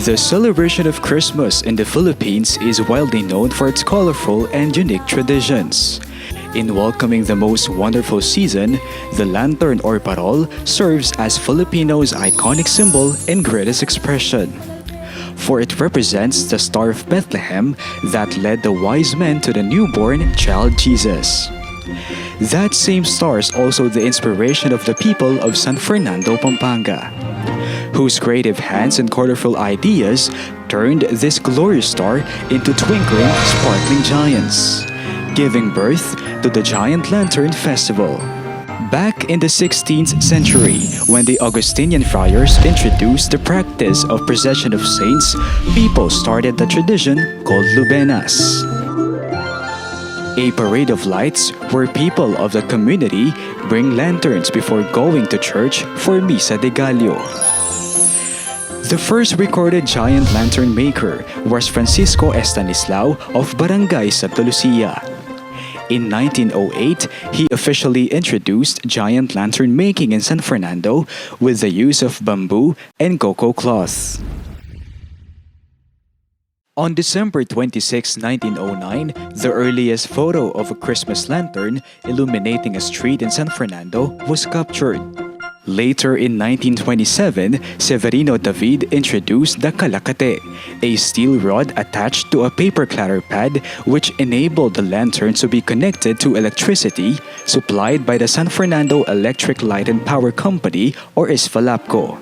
The celebration of Christmas in the Philippines is widely known for its colorful and unique traditions. In welcoming the most wonderful season, the lantern or parol serves as Filipinos' iconic symbol and greatest expression. For it represents the Star of Bethlehem that led the wise men to the newborn child Jesus. That same star is also the inspiration of the people of San Fernando, Pampanga, whose creative hands and colorful ideas turned this glorious star into twinkling, sparkling giants, giving birth to the Giant Lantern Festival. Back in the 16th century, when the Augustinian friars introduced the practice of procession of saints, people started the tradition called Lubenas, a parade of lights where people of the community bring lanterns before going to church for Misa de Gallo. The first recorded giant lantern maker was Francisco Estanislao of Barangay Santa Lucia. In 1908, he officially introduced giant lantern making in San Fernando with the use of bamboo and cocoa cloth. On December 26, 1909, the earliest photo of a Christmas lantern illuminating a street in San Fernando was captured. Later in 1927, Severino David introduced the kalakate, a steel rod attached to a paper clatter pad which enabled the lantern to be connected to electricity supplied by the San Fernando Electric Light and Power Company or ISFALAPCO.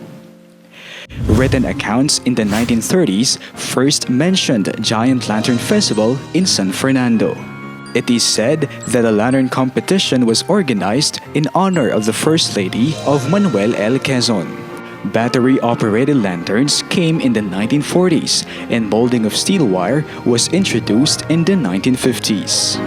Written accounts in the 1930s first mentioned Giant Lantern Festival in San Fernando. It is said that a lantern competition was organized in honor of the First Lady of Manuel L. Quezon. Battery-operated lanterns came in the 1940s, and molding of steel wire was introduced in the 1950s.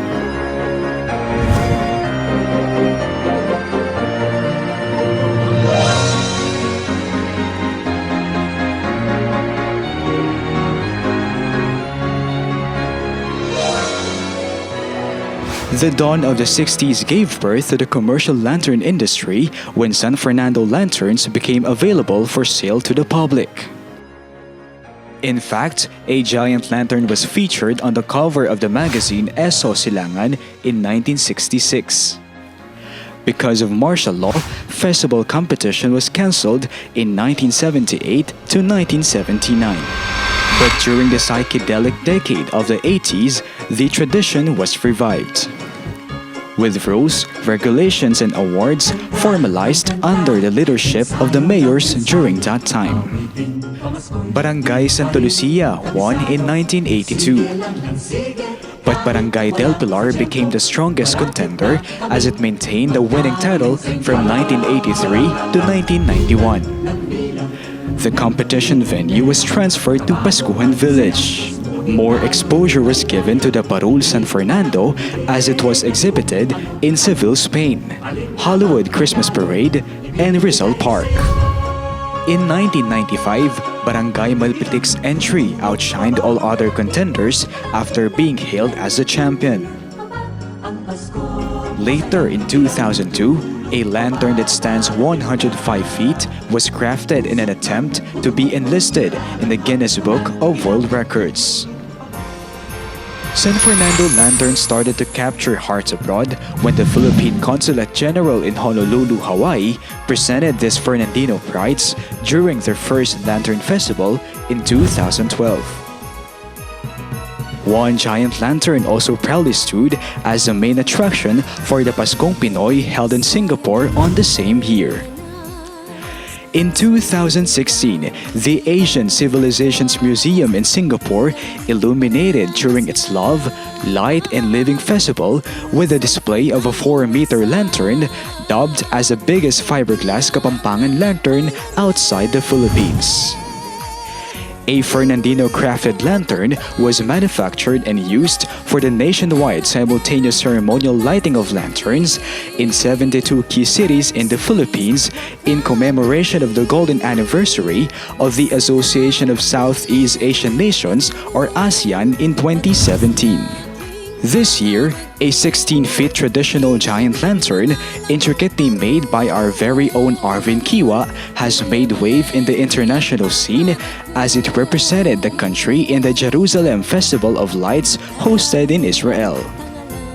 The dawn of the 60s gave birth to the commercial lantern industry when San Fernando lanterns became available for sale to the public. In fact, a giant lantern was featured on the cover of the magazine Eso Silangan in 1966. Because of martial law, festival competition was cancelled in 1978 to 1979. But during the psychedelic decade of the 80s, the tradition was revived, with rules, regulations, and awards formalized under the leadership of the mayors during that time. Barangay Santa Lucia won in 1982. But Barangay del Pilar became the strongest contender as it maintained the winning title from 1983 to 1991. The competition venue was transferred to Pascuhan Village. More exposure was given to the Parol San Fernando as it was exhibited in Seville, Spain, Hollywood Christmas Parade, and Rizal Park. In 1995, Barangay Malpitic's entry outshined all other contenders after being hailed as the champion. Later in 2002, a lantern that stands 105 feet was crafted in an attempt to be enlisted in the Guinness Book of World Records. San Fernando lanterns started to capture hearts abroad when the Philippine Consulate General in Honolulu, Hawaii presented these Fernandino prides during their first Lantern Festival in 2012. One giant lantern also proudly stood as the main attraction for the Paskong Pinoy held in Singapore on the same year. In 2016, the Asian Civilizations Museum in Singapore illuminated during its Love, Light and Living Festival with a display of a 4-meter lantern dubbed as the biggest fiberglass Kapampangan lantern outside the Philippines. A Fernandino crafted lantern was manufactured and used for the nationwide simultaneous ceremonial lighting of lanterns in 72 key cities in the Philippines in commemoration of the golden anniversary of the Association of Southeast Asian Nations or ASEAN in 2017. This year, A 16-feet traditional giant lantern, intricately made by our very own Arvin Kiwa, has made wave in the international scene as it represented the country in the Jerusalem Festival of Lights hosted in Israel.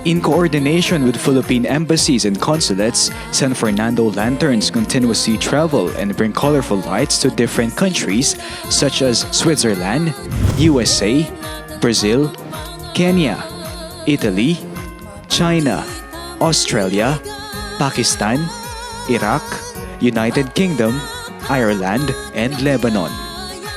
In coordination with Philippine embassies and consulates, San Fernando lanterns continuously travel and bring colorful lights to different countries such as Switzerland, USA, Brazil, Kenya, Italy, China, Australia, Pakistan, Iraq, United Kingdom, Ireland, and Lebanon.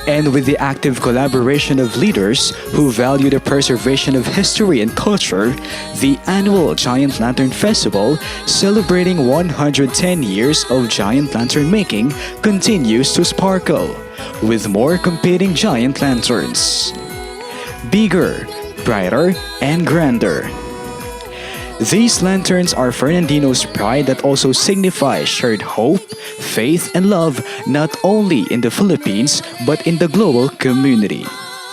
And with the active collaboration of leaders who value the preservation of history and culture, the annual Giant Lantern Festival, celebrating 110 years of giant lantern making, continues to sparkle, with more competing giant lanterns. Bigger, brighter, and grander. These lanterns are Fernandino's pride that also signify shared hope, faith, and love not only in the Philippines but in the global community.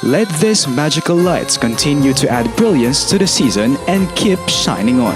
Let these magical lights continue to add brilliance to the season and keep shining on.